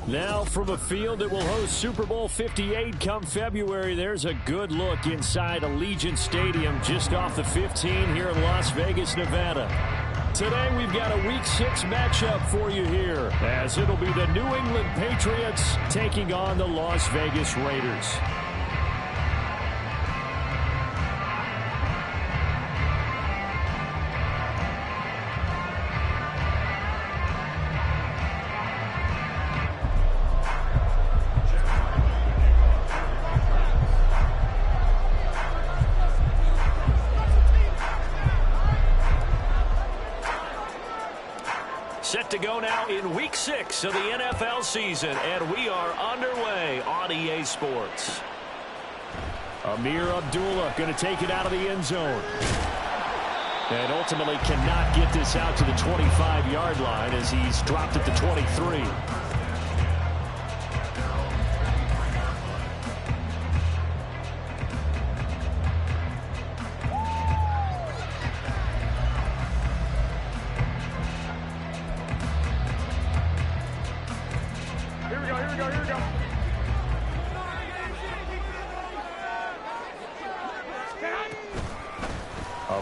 Now from a field that will host Super Bowl 58 come February, there's a good look inside Allegiant Stadium just off the 15 here in Las Vegas, Nevada. Today we've got a Week 6 matchup for you here, as it'll be the New England Patriots taking on the Las Vegas Raiders. Set to go now in Week 6 of the NFL season, and we are underway on EA Sports. Amir Abdullah going to take it out of the end zone. And ultimately cannot get this out to the 25-yard line as he's dropped at the 23.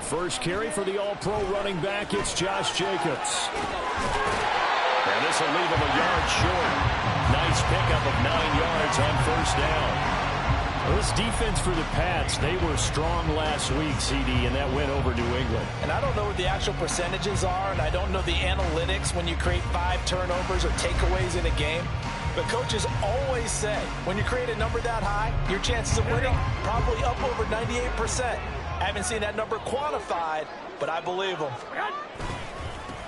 First carry for the All-Pro running back, it's Josh Jacobs. And this will leave him a yard short. Nice pickup of 9 yards on first down. Well, this defense for the Pats, they were strong last week, CD, and that went over New England. And I don't know what the actual percentages are, and I don't know the analytics when you create 5 turnovers or takeaways in a game. But coaches always say, when you create a number that high, your chances of winning probably up over 98%. I haven't seen that number quantified, but I believe them.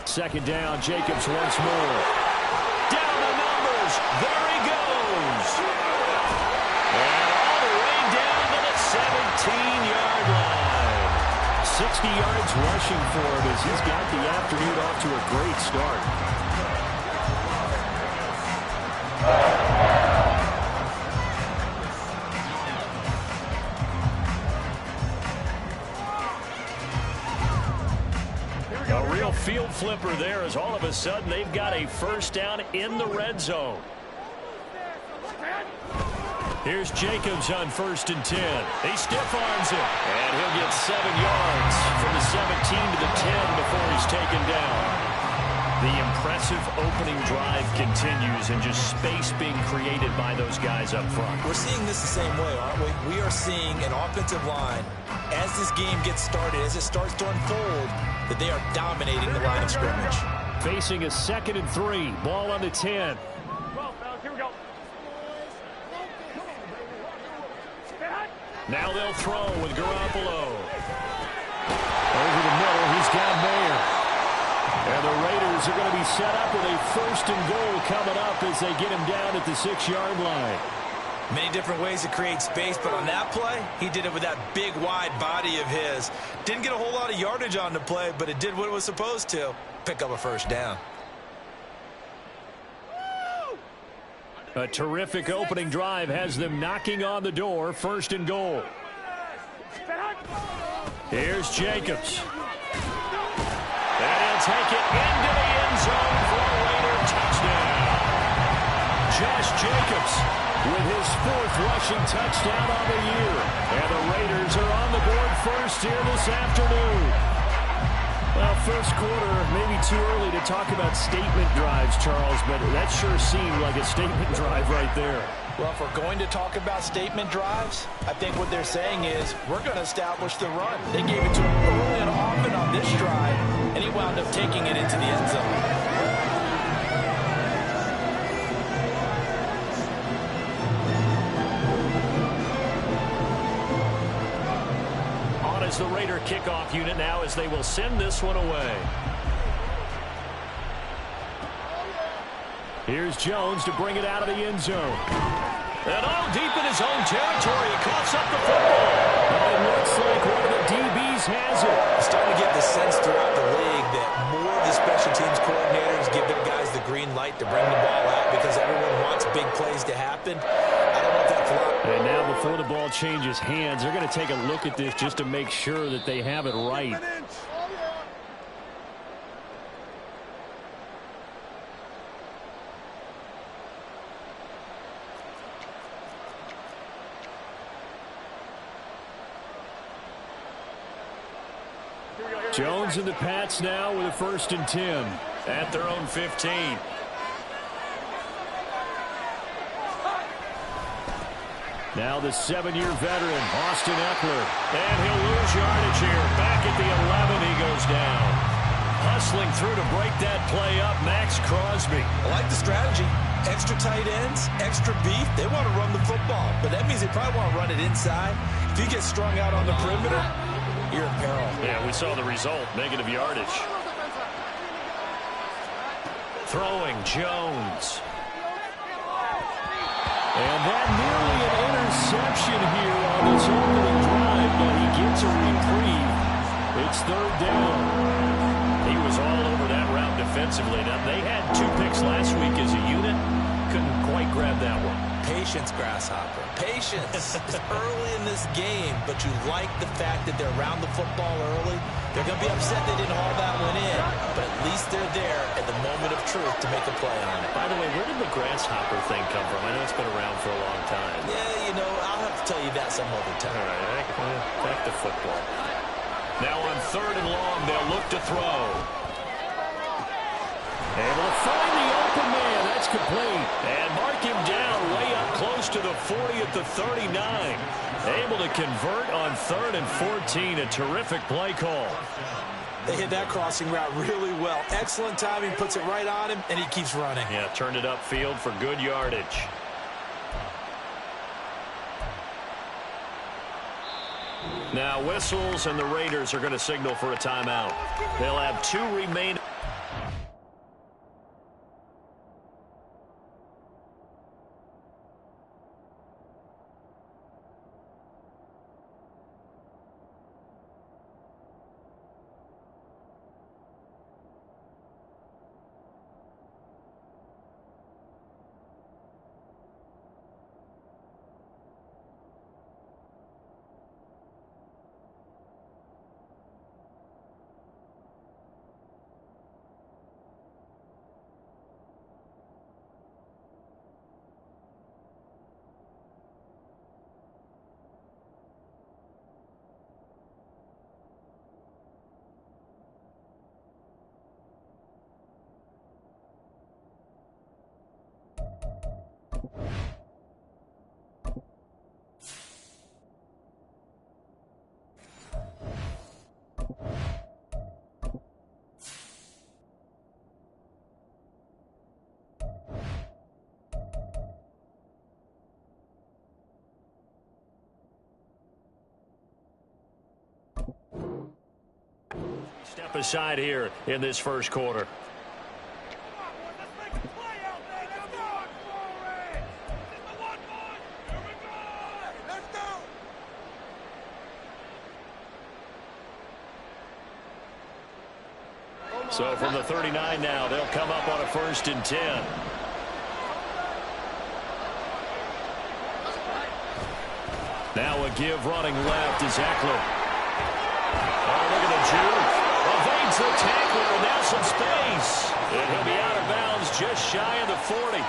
Second down, Jacobs once more. Down the numbers. There he goes. And all the way down to the 17-yard line. 60 yards rushing for him as he's got the afternoon off to a great start. Field flipper there as all of a sudden they've got a first down in the red zone. Here's Jacobs on 1st and 10. He stiff arms him, and he'll get 7 yards from the 17 to the 10 before he's taken down. The impressive opening drive continues, and just space being created by those guys up front. We're seeing this the same way, aren't we? We are seeing an offensive line, as this game gets started, as it starts to unfold, that they are dominating the line of scrimmage. Facing a 2nd and 3, ball on the 10. Here we go. Now they'll throw with Garoppolo. Over the middle, he's got Mayer. And the Raiders are going to be set up with a 1st and goal coming up as they get him down at the 6-yard line. Many different ways to create space, but on that play, he did it with that big, wide body of his. Didn't get a whole lot of yardage on the play, but it did what it was supposed to. Pick up a first down. A terrific opening drive has them knocking on the door. 1st and goal. Here's Jacobs. And he'll will take it into the end zone for a Raider touchdown. Josh Jacobs with his 4th rushing touchdown on the year. And the Raiders are on the board first here this afternoon. Well, first quarter, maybe too early to talk about statement drives, Charles, but that sure seemed like a statement drive right there. Well, if we're going to talk about statement drives, I think what they're saying is we're going to establish the run. They gave it to him early and often on this drive, and he wound up taking it into the end zone. Is the Raider kickoff unit now as they will send this one away. Here's Jones to bring it out of the end zone. And deep in his own territory, he coughs up the football. It looks like one of the DBs has it. I'm starting to get the sense throughout the league that more of the special teams coordinators give their guys the green light to bring the ball out because everyone wants big plays to happen. I don't know if that's a lot. And now before the ball changes hands, they're going to take a look at this just to make sure that they have it right. Jones and the Pats now with a 1st and 10 at their own 15. Now the 7-year veteran, Austin Ekeler. And he'll lose yardage here. Back at the 11, he goes down. Hustling through to break that play up, Max Crosby. I like the strategy. Extra tight ends, extra beef. They want to run the football, but that means they probably want to run it inside. If you get strung out on the perimeter, you're in peril. Yeah, we saw the result, negative yardage. Throwing Jones. And that nearly an interception here on this opening drive, but he gets a reprieve. It's 3rd down. He was all over that route defensively. Now, they had 2 picks last week as a unit. Couldn't quite grab that one. Patience, Grasshopper. Patience. It's early in this game, but you like the fact that they're around the football early. They're going to be upset they didn't haul that one in, but at least they're there at the moment of truth to make a play on it. By the way, where did the Grasshopper thing come from? I know it's been around for a long time. Yeah, you know, I'll have to tell you that some other time. All right, back to football. Now on 3rd and long, they'll look to throw. Able to find the open man. That's complete. And mark him down way up close to the 40 at the 39. Able to convert on 3rd and 14. A terrific play call. They hit that crossing route really well. Excellent timing. Puts it right on him, and he keeps running. Yeah, turned it upfield for good yardage. Now whistles, and the Raiders are going to signal for a timeout. They'll have 2 remaining. Step aside here in this first quarter. So from the 39 now, they'll come up on a 1st and 10. Now a give running left is Ekeler. Oh, look at the juke. Evade finds the tackler, and now some space. And he'll be out of bounds just shy of the 40.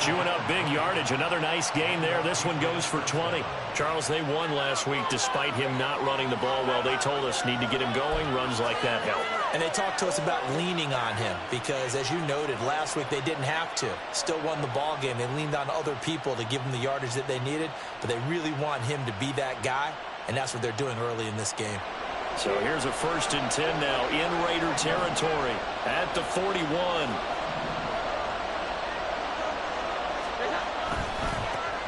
Chewing up big yardage. Another nice gain there. This one goes for 20. Charles, they won last week despite him not running the ball well. They told us need to get him going. Runs like that help. And they talked to us about leaning on him because, as you noted, last week they didn't have to. Still won the ball game. They leaned on other people to give them the yardage that they needed, but they really want him to be that guy, and that's what they're doing early in this game. So here's a 1st and 10 now in Raider territory at the 41.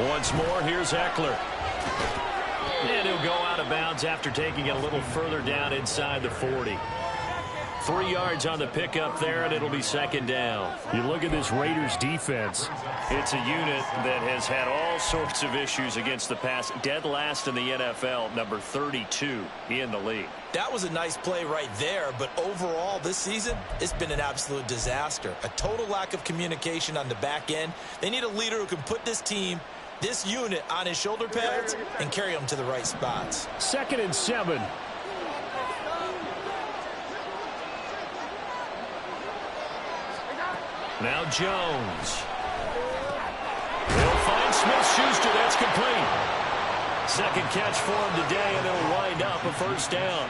Once more, here's Eckler. And he'll go out of bounds after taking it a little further down inside the 40. 3 yards on the pickup there, and it'll be 2nd down. You look at this Raiders defense. It's a unit that has had all sorts of issues against the pass. Dead last in the NFL, number 32 in the league. That was a nice play right there, but overall this season, it's been an absolute disaster. A total lack of communication on the back end. They need a leader who can put this team, this unit, on his shoulder pads and carry them to the right spots. 2nd and 7. Now Jones. They'll find Smith-Schuster. That's complete. 2nd catch for him today, and it'll wind up a 1st down.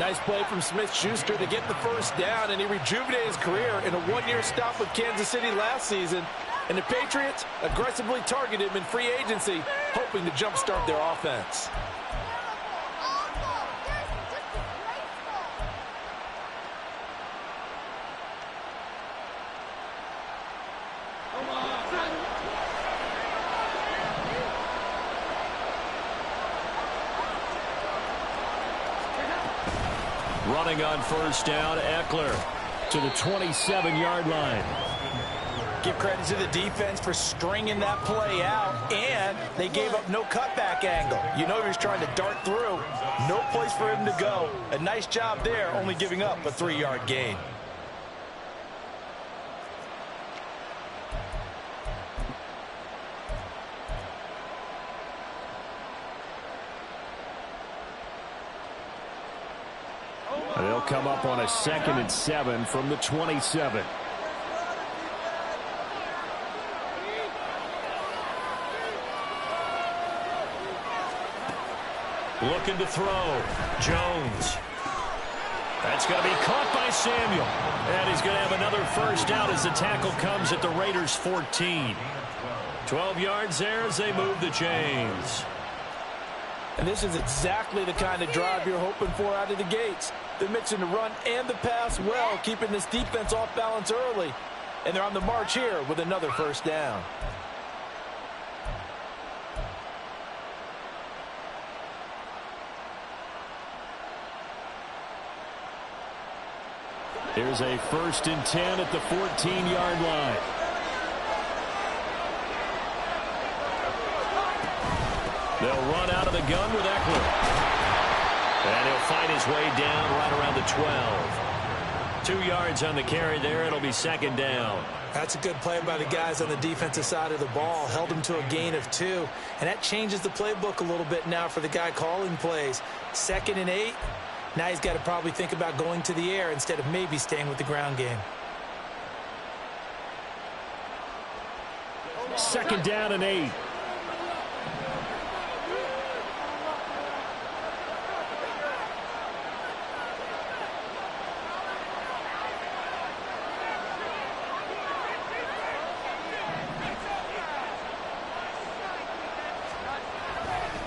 Nice play from Smith-Schuster to get the 1st down, and he rejuvenated his career in a 1-year stop with Kansas City last season. And the Patriots aggressively targeted him in free agency, hoping to jumpstart their offense. Running on 1st down, Eckler to the 27-yard line. Give credit to the defense for stringing that play out, and they gave up no cutback angle. You know he was trying to dart through. No place for him to go. A nice job there, only giving up a 3-yard gain. They'll come up on a 2nd and 7 from the 27. Looking to throw. Jones. That's going to be caught by Samuel. And he's going to have another 1st down as the tackle comes at the Raiders' 14. 12 yards there as they move the chains. And this is exactly the kind of drive you're hoping for out of the gates. They're mixing the run and the pass well, keeping this defense off balance early. And they're on the march here with another 1st down. Here's a 1st and 10 at the 14-yard line. They'll run out of the gun with Eckler. And he'll find his way down right around the 12. 2 yards on the carry there. It'll be 2nd down. That's a good play by the guys on the defensive side of the ball. Held him to a gain of 2. And that changes the playbook a little bit now for the guy calling plays. 2nd and 8. Now he's got to probably think about going to the air instead of maybe staying with the ground game. 2nd down and 8.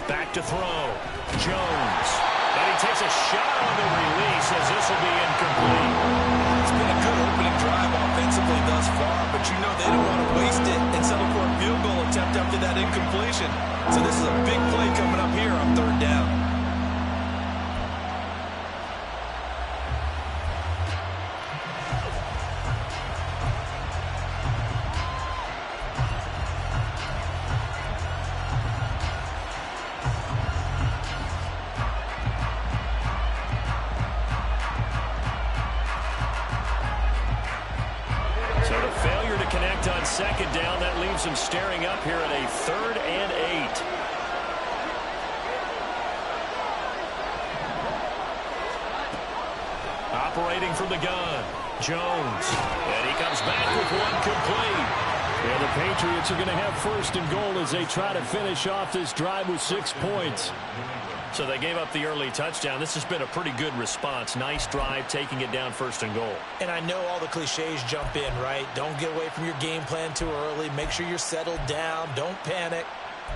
Back to throw. Jones. And he takes a shot on the release as this will be incomplete. It's been a good opening drive offensively thus far, but you know they don't want to waste it and settle for a field goal attempt after that incompletion. So this is a big play coming up here on 3rd down. On 2nd down, that leaves him staring up here at a 3rd and 8. operating from the gun. Jones. And he comes back with one complete. And the Patriots are going to have first and goal as they try to finish off this drive with 6 points. So they gave up the early touchdown. This has been a pretty good response. Nice drive, taking it down first and goal. And I know all the cliches jump in, right? Don't get away from your game plan too early. Make sure you're settled down. Don't panic.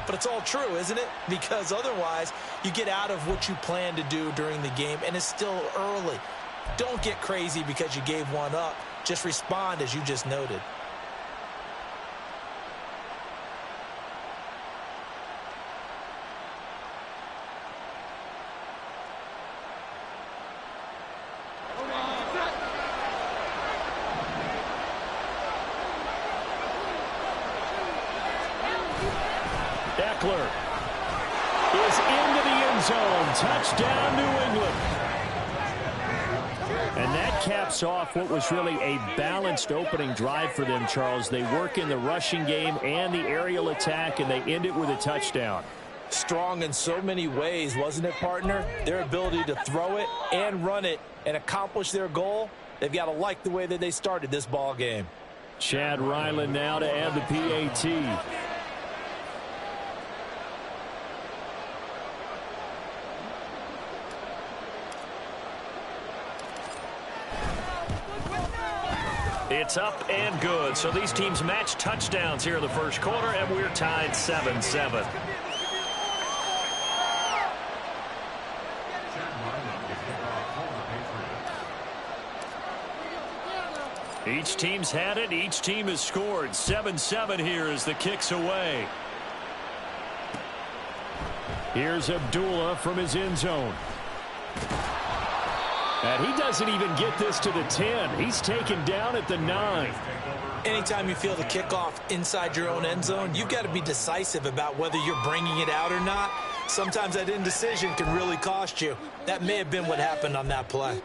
But it's all true, isn't it? Because otherwise, you get out of what you plan to do during the game, and it's still early. Don't get crazy because you gave one up. Just respond as you just noted. Eckler is into the end zone. Touchdown, New England. And that caps off what was really a balanced opening drive for them, Charles. They work in the rushing game and the aerial attack, and they end it with a touchdown. Strong in so many ways, wasn't it, partner? Their ability to throw it and run it and accomplish their goal, they've got to like the way that they started this ball game. Chad Ryland now to add the PAT. It's up and good. So these teams match touchdowns here in the first quarter, and we're tied 7-7. Each team's had it. Each team has scored. 7-7 here as the kick's away. Here's Abdullah from his end zone. And he doesn't even get this to the 10. He's taken down at the 9. Anytime you feel the kickoff inside your own end zone, you've got to be decisive about whether you're bringing it out or not. Sometimes that indecision can really cost you. That may have been what happened on that play.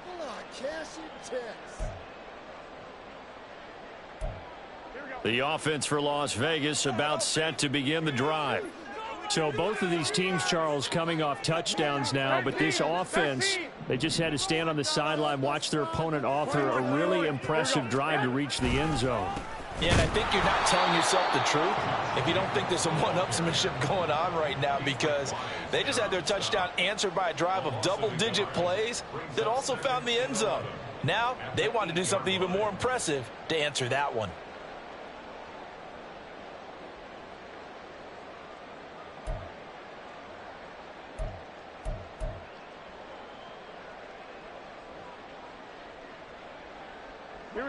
The offense for Las Vegas about set to begin the drive. So both of these teams, Charles, coming off touchdowns now, but this offense, they just had to stand on the sideline, watch their opponent author a really impressive drive to reach the end zone. Yeah, and I think you're not telling yourself the truth if you don't think there's some one-upsmanship going on right now, because they just had their touchdown answered by a drive of double-digit plays that also found the end zone. Now they want to do something even more impressive to answer that one.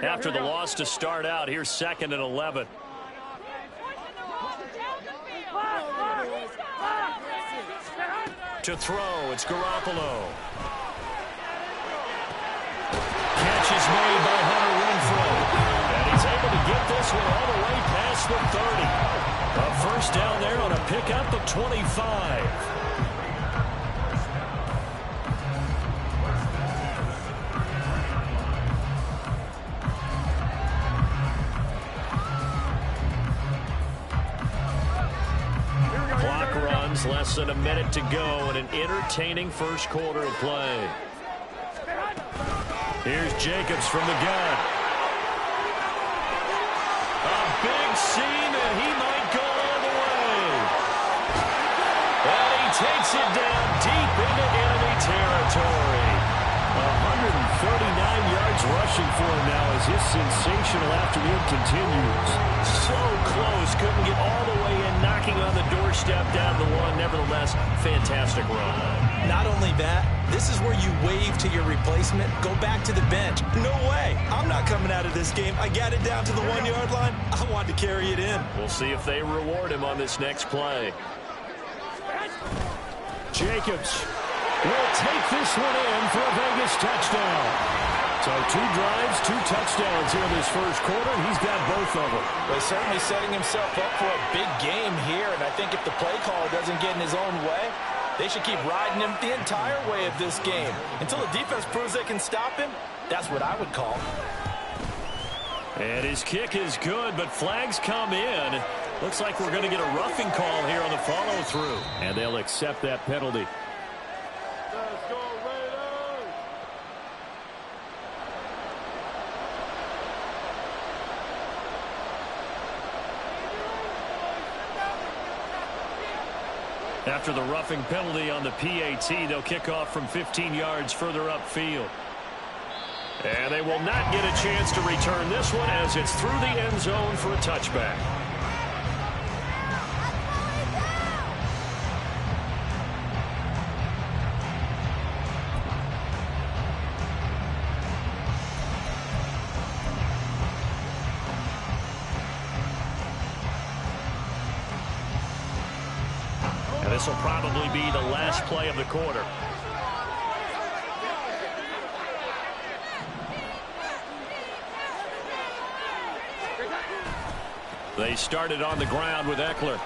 After the loss to start out, here's 2nd and 11. To throw, it's Garoppolo. Catch is made by Hunter Renfrow. And he's able to get this one all the way past the 30. A first down there on a pickup of 25. Less than a minute to go in an entertaining first quarter of play. Here's Jacobs from the gun. A big seam, and he might go all the way. And he takes it down deep into enemy territory. 139 yards rushing for him now as his sensational afternoon continues. So close, couldn't get all the way in, knocking on the doorstep down the one. Nevertheless, fantastic run. Not only that, this is where you wave to your replacement, go back to the bench. No way, I'm not coming out of this game. I got it down to the 1 yard line. I want to carry it in. We'll see if they reward him on this next play. Jacobs will take this one in for a Vegas touchdown. So 2 drives, 2 touchdowns here in this first quarter. He's got both of them. Well, he's certainly setting himself up for a big game here, and I think if the play caller doesn't get in his own way, they should keep riding him the entire way of this game. Until the defense proves they can stop him, that's what I would call. And his kick is good, but flags come in. Looks like we're going to get a roughing call here on the follow-through. And they'll accept that penalty. After the roughing penalty on the PAT, they'll kick off from 15 yards further upfield. And they will not get a chance to return this one as it's through the end zone for a touchback. And this will probably be the last play of the quarter. They started on the ground with Eckler. Room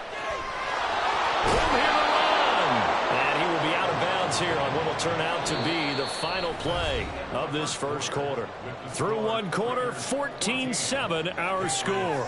here to run. And he will be out of bounds here on what will turn out to be the final play of this first quarter. Through one quarter, 14-7 our score.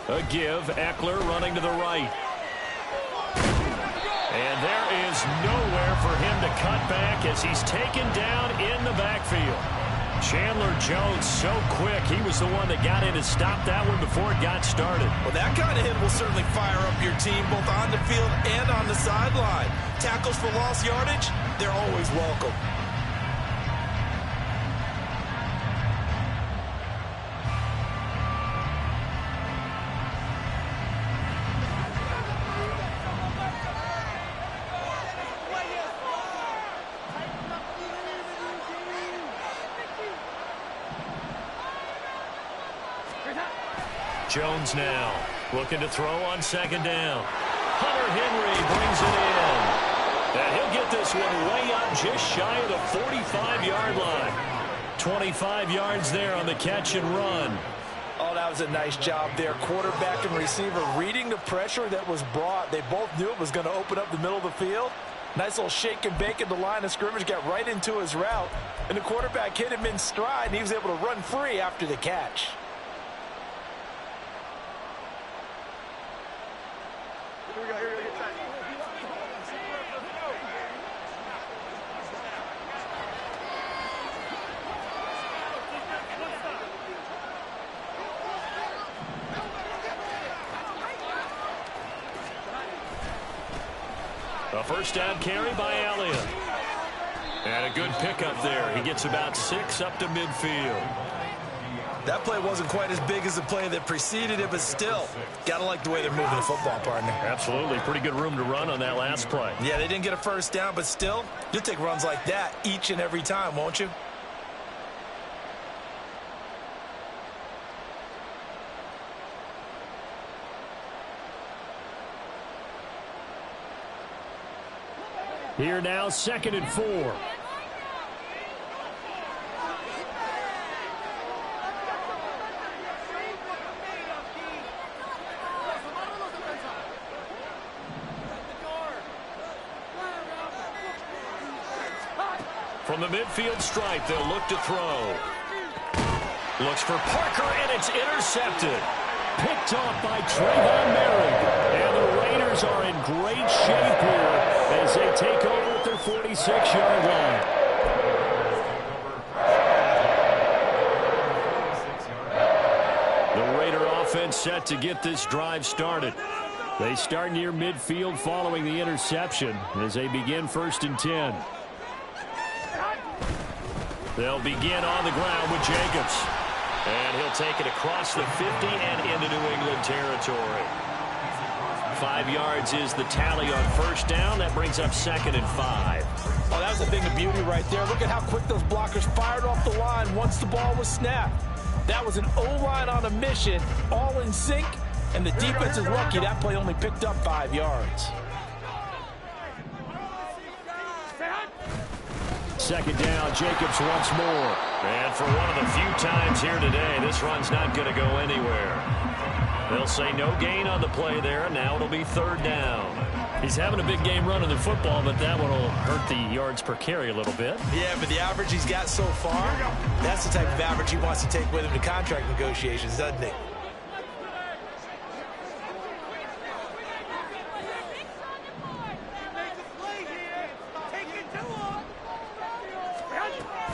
A give, Eckler running to the right. And there is nowhere for him to cut back as he's taken down in the backfield. Chandler Jones so quick. He was the one that got in to stop that one before it got started. Well, that kind of hit will certainly fire up your team both on the field and on the sideline. Tackles for lost yardage, they're always welcome. Jones now looking to throw on second down. Hunter Henry brings it in. And he'll get this one way up just shy of the 45-yard line. 25 yards there on the catch and run. Oh, that was a nice job there. Quarterback and receiver reading the pressure that was brought. They both knew it was going to open up the middle of the field. Nice little shake and bake at the line of scrimmage, got right into his route. And the quarterback hit him in stride, and he was able to run free after the catch. A first down carry by Elliott. And a good pickup there. He gets about 6 up to midfield. That play wasn't quite as big as the play that preceded it, but still, gotta like the way they're moving the football, partner. Absolutely. Pretty good room to run on that last play. Yeah, they didn't get a first down, but still, you'll take runs like that each and every time, won't you? Here now, 2nd and 4. From the midfield stripe, they'll look to throw. Looks for Parker, and it's intercepted. Picked off by Trayvon Merrick. And the Raiders are in great shape here as they take over at their 46-yard line. The Raider offense set to get this drive started. They start near midfield following the interception as they begin 1st and 10. They'll begin on the ground with Jacobs. And he'll take it across the 50 and into New England territory. 5 yards is the tally on first down. That brings up 2nd and 5. Oh, that was a thing of beauty right there. Look at how quick those blockers fired off the line once the ball was snapped. That was an O-line on a mission, all in sync, and the defense is lucky that play only picked up 5 yards. 2nd down, Jacobs once more. And for one of the few times here today, this run's not going to go anywhere. They'll say no gain on the play there. Now it'll be third down. He's having a big game running the football, but that one will hurt the yards per carry a little bit. Yeah, but the average he's got so far, that's the type of average he wants to take with him to contract negotiations, doesn't he?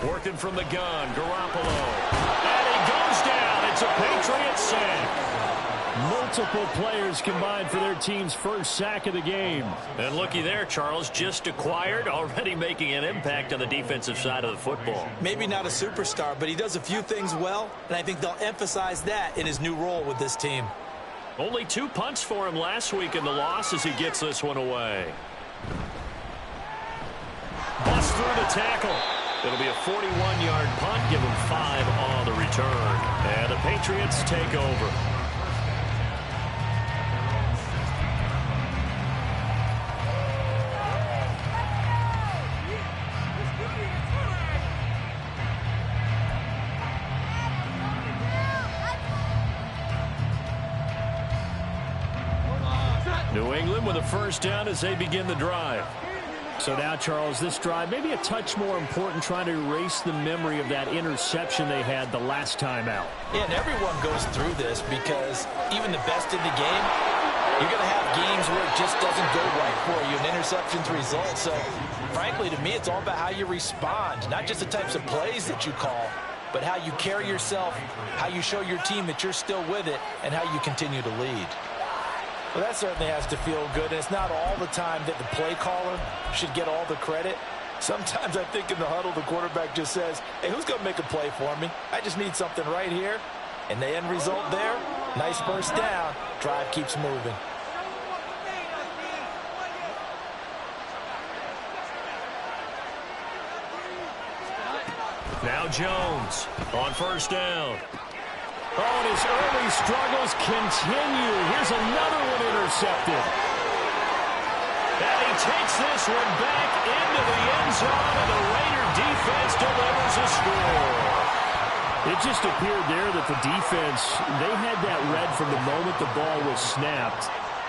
Working from the gun, Garoppolo. And he goes down. It's a Patriots sack. Multiple players combined for their team's first sack of the game. And looky there, Charles, just acquired, already making an impact on the defensive side of the football. Maybe not a superstar, but he does a few things well, and I think they'll emphasize that in his new role with this team. Only 2 punts for him last week in the loss as he gets this one away. Bust through the tackle. It'll be a 41-yard punt, give him 5 on the return. And the Patriots take over. New England with a first down as they begin the drive. So now, Charles, this drive maybe a touch more important, trying to erase the memory of that interception they had the last time out. Yeah, and everyone goes through this because even the best in the game, you're going to have games where it just doesn't go right for you, and interceptions result. So, frankly, to me, it's all about how you respond, not just the types of plays that you call, but how you carry yourself, how you show your team that you're still with it, and how you continue to lead. Well, that certainly has to feel good, and it's not all the time that the play caller should get all the credit. Sometimes I think in the huddle, the quarterback just says, hey, who's going to make a play for me? I just need something right here. And the end result there, nice first down. Drive keeps moving. Now Jones on first down. Oh, and his early struggles continue. Here's another one intercepted. And he takes this one back into the end zone, and the Raider defense delivers a score. It just appeared there that the defense, they had that read from the moment the ball was snapped.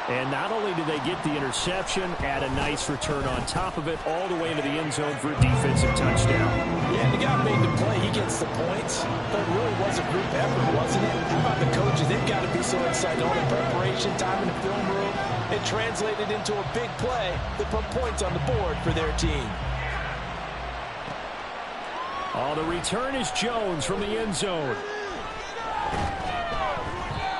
And not only did they get the interception, add a nice return on top of it, all the way into the end zone for a defensive touchdown. Yeah, and the guy made the play. He gets the points. But it really was a group effort, wasn't it? How about the coaches? They've got to be so excited. All the preparation, time in the film room, it translated into a big play that put points on the board for their team. Oh, the return is Jones from the end zone.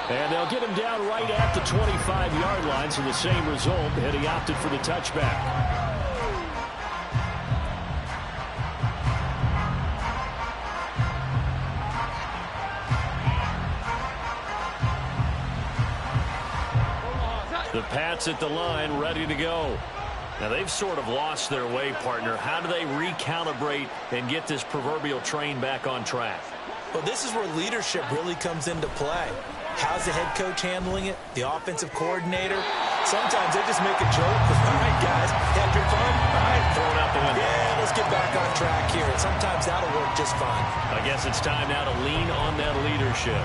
And they'll get him down right at the 25-yard line, so the same result, and he opted for the touchback. The Pats at the line, ready to go. Now, they've sort of lost their way, partner. How do they recalibrate and get this proverbial train back on track? Well, this is where leadership really comes into play. How's the head coach handling it? The offensive coordinator? Sometimes they just make a joke. All right, guys, had your fun? All right, throw it out the window. Yeah, let's get back on track here. And sometimes that'll work just fine. I guess it's time now to lean on that leadership.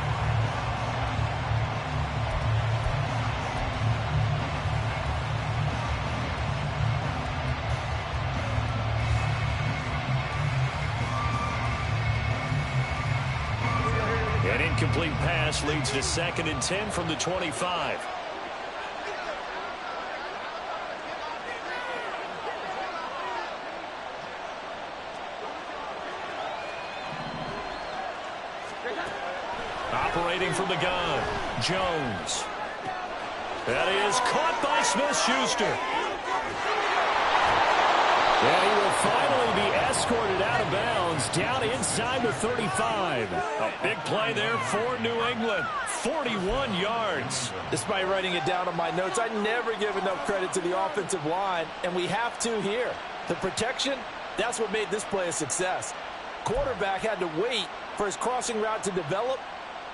An incomplete pass leads to 2nd and 10 from the 25. Operating from the gun, Jones. That is caught by Smith-Schuster. And he will finally be escorted out of bounds down inside the 35. A big play there for New England. 41 yards. Despite writing it down on my notes, I never give enough credit to the offensive line, and we have to here. The protection, that's what made this play a success. Quarterback had to wait for his crossing route to develop,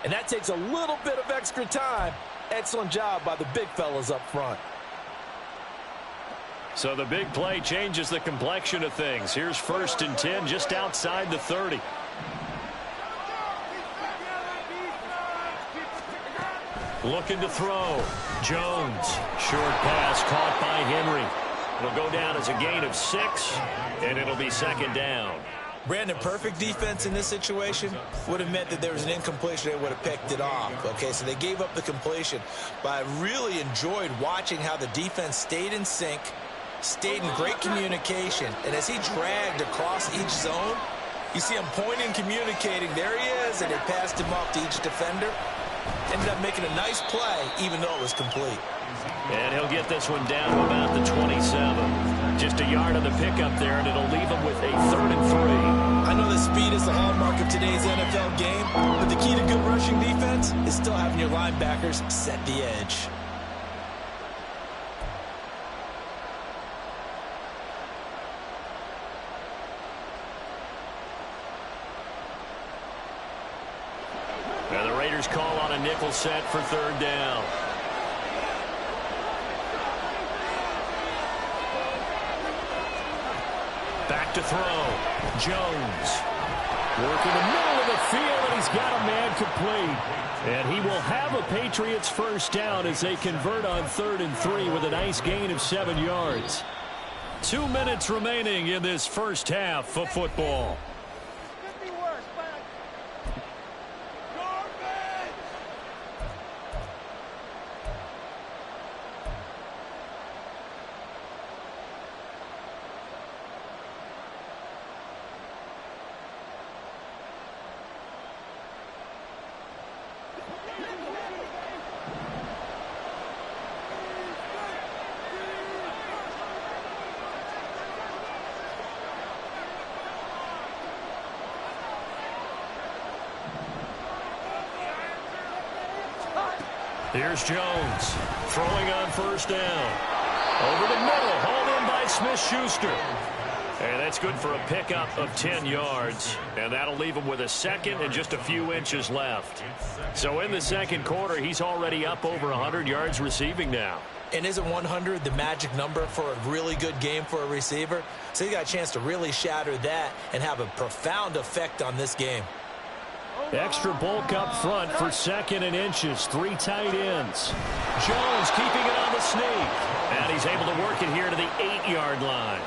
and that takes a little bit of extra time. Excellent job by the big fellas up front. So the big play changes the complexion of things. Here's 1st and 10 just outside the 30. Looking to throw. Jones. Short pass caught by Henry. It'll go down as a gain of 6, and it'll be second down. Brandon, perfect defense in this situation would have meant that there was an incompletion. They would have picked it off. Okay, so they gave up the completion. But I really enjoyed watching how the defense stayed in sync, stayed in great communication. And as he dragged across each zone, you see him pointing, communicating. There he is, and they passed him off to each defender. Ended up making a nice play, even though it was complete. And he'll get this one down to about the 27. Just a yard on the pickup there, and it'll leave him with a 3rd and 3. I know that speed is the hallmark of today's NFL game, but the key to good rushing defense is still having your linebackers set the edge. And the Raiders call on a nickel set for 3rd down. Back to throw. Jones. Working the middle of the field, and he's got a man complete. And he will have a Patriots first down as they convert on 3rd and 3 with a nice gain of 7 yards. 2 minutes remaining in this first half of football. Here's Jones throwing on 1st down. Over the middle, hauled in by Smith-Schuster. And that's good for a pickup of 10 yards. And that'll leave him with a 2nd and just a few inches left. So in the second quarter, he's already up over 100 yards receiving now. And isn't 100 the magic number for a really good game for a receiver? So he got a chance to really shatter that and have a profound effect on this game. Extra bulk up front for 2nd and inches. 3 tight ends. Jones keeping it on the sneak. And he's able to work it here to the 8-yard line.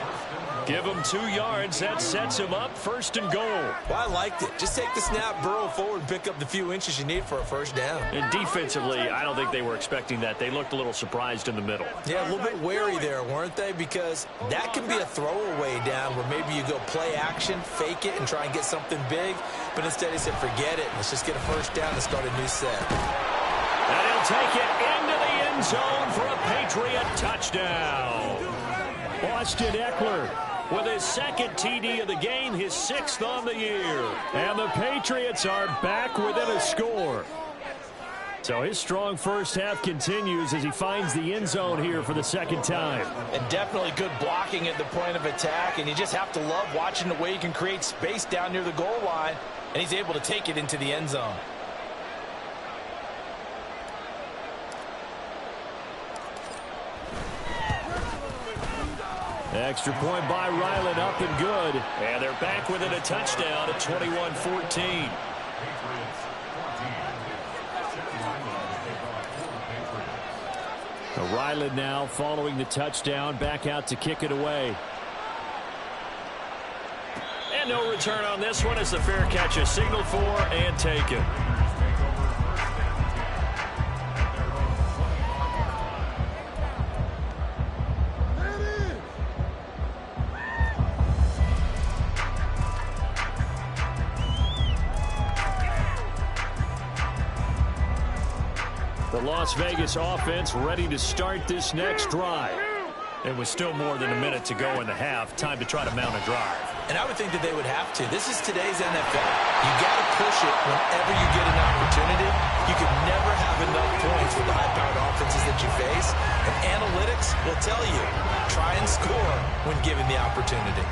Give him 2 yards. That sets him up 1st and goal. Well, I liked it. Just take the snap, burrow forward, and pick up the few inches you need for a first down. And defensively, I don't think they were expecting that. They looked a little surprised in the middle. Yeah, a little bit wary there, weren't they? Because that can be a throwaway down where maybe you go play action, fake it, and try and get something big. But instead he said, forget it. Let's just get a first down and start a new set. And he'll take it into the end zone for a Patriot touchdown. Austin Eckler with his 2nd TD of the game, his 6th on the year. And the Patriots are back within a score. So his strong first half continues as he finds the end zone here for the 2nd time. And definitely good blocking at the point of attack. And you just have to love watching the way he can create space down near the goal line. And he's able to take it into the end zone. Extra point by Ryland, up and good. And they're back within a touchdown at 21-14. Ryland now following the touchdown, back out to kick it away. And no return on this one as the fair catch is signaled for and taken. The Las Vegas offense ready to start this next drive. And with still more than a minute to go in the half, time to try to mount a drive. And I would think that they would have to. This is today's NFL. You got to push it whenever you get an opportunity. You can never have enough points with the high-powered offenses that you face. And analytics will tell you, try and score when given the opportunity.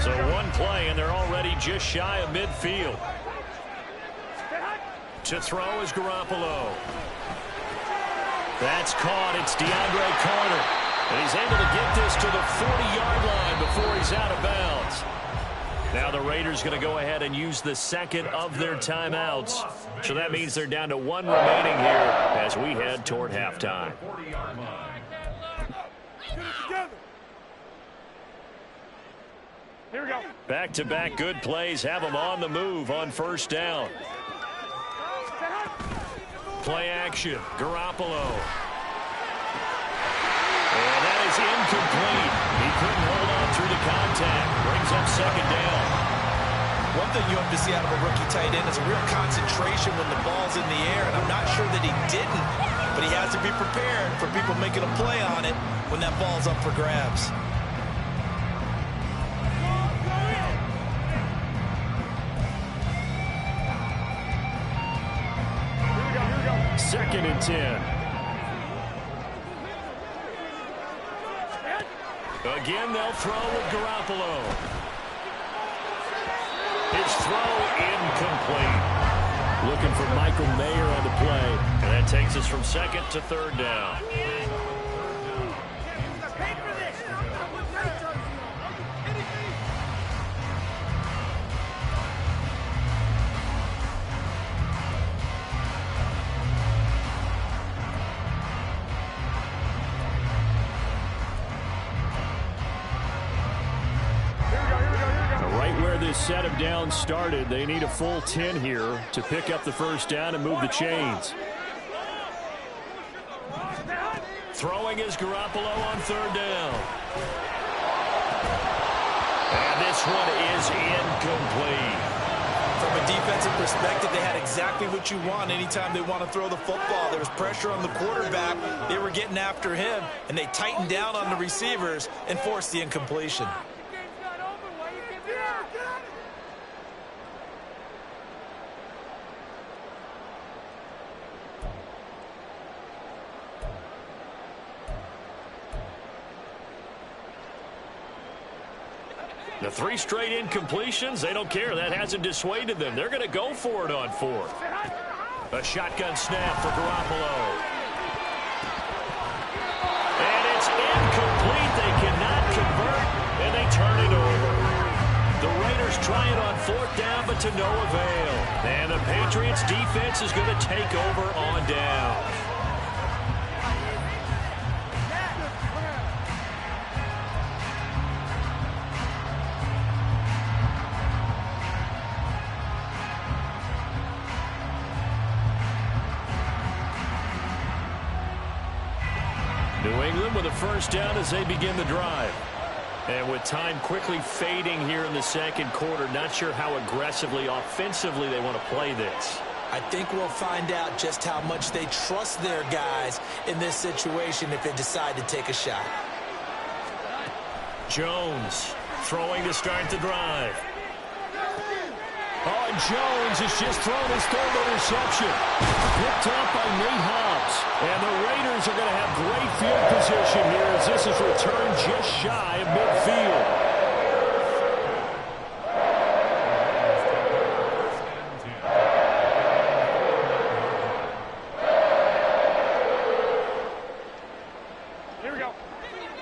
So one play, and they're already just shy of midfield. To throw is Garoppolo. That's caught. It's DeAndre Carter. And he's able to get this to the 40-yard line before he's out of bounds. Now the Raiders going to go ahead and use the second of their timeouts. So that means they're down to one remaining here as we head toward halftime. Here we go. Back-to-back good plays have them on the move on first down. Play action, Garoppolo. And that is incomplete. He couldn't hold on through the contact. Brings up second down. One thing you have to see out of a rookie tight end is a real concentration when the ball's in the air, and I'm not sure that he didn't, but he has to be prepared for people making a play on it when that ball's up for grabs. Second and 10. Again, they'll throw with Garoppolo. His throw incomplete. Looking for Michael Mayer on the play. And that takes us from second to third down. This set of downs started. They need a full 10 here to pick up the first down and move the chains. Throwing is Garoppolo on third down. And this one is incomplete. From a defensive perspective, they had exactly what you want anytime they want to throw the football. There was pressure on the quarterback. They were getting after him, and they tightened down on the receivers and forced the incompletion. The three straight incompletions, they don't care. That hasn't dissuaded them. They're going to go for it on fourth. A shotgun snap for Garoppolo. And it's incomplete. They cannot convert, and they turn it over. The Raiders try it on fourth down, but to no avail. And the Patriots defense is going to take over on down. New England with a first down as they begin the drive. And with time quickly fading here in the second quarter, not sure how aggressively, offensively they want to play this. I think we'll find out just how much they trust their guys in this situation if they decide to take a shot. Jones throwing to start the drive. Oh, and Jones has just thrown his third interception. Picked up by Nate Hobbs. And the Raiders are going to have great field position here as this is returned just shy of midfield.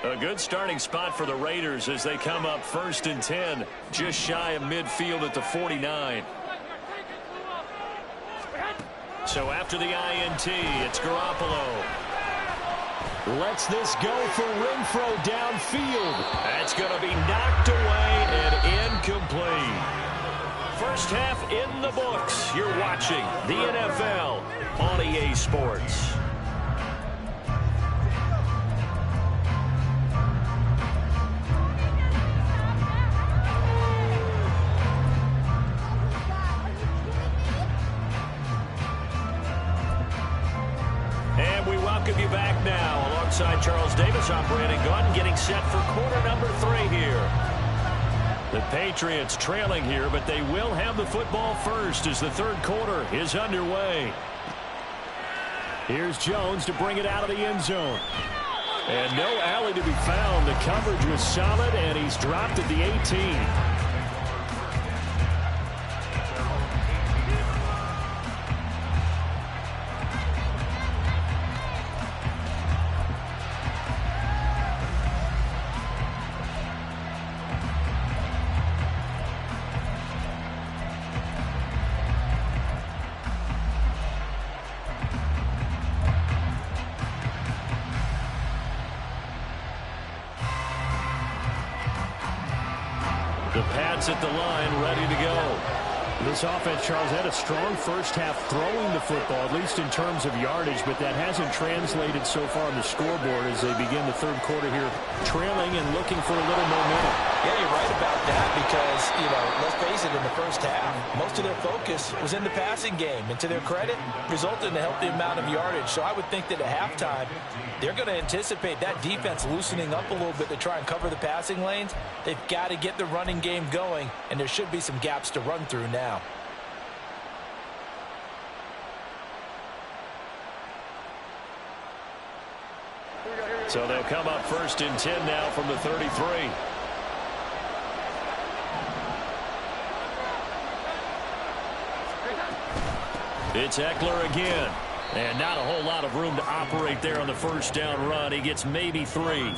A good starting spot for the Raiders as they come up first and 10, just shy of midfield at the 49. So after the INT, it's Garoppolo. Lets this go for Renfrow downfield. That's going to be knocked away and incomplete. First half in the books. You're watching the NFL on EA Sports. Welcome you back now alongside Charles Davis. I'm Brandon Gaudin getting set for quarter number 3 here. The Patriots trailing here, but they will have the football first as the third quarter is underway. Here's Jones to bring it out of the end zone. And no alley to be found. The coverage was solid, and he's dropped at the 18. The Pats at the line, ready to go. This offense, Charles, had a strong first half throwing the football, at least in terms of yardage, but that hasn't translated so far on the scoreboard as they begin the third quarter here, trailing and looking for a little momentum. Yeah, you're right about that because, let's face it, in the first half, most of their focus was in the passing game. And to their credit, resulted in a healthy amount of yardage. So I would think that at halftime, they're going to anticipate that defense loosening up a little bit to try and cover the passing lanes. They've got to get the running game going, and there should be some gaps to run through now. So they'll come up 1st and 10 now from the 33. It's Eckler again. And not a whole lot of room to operate there on the first down run. He gets maybe 3.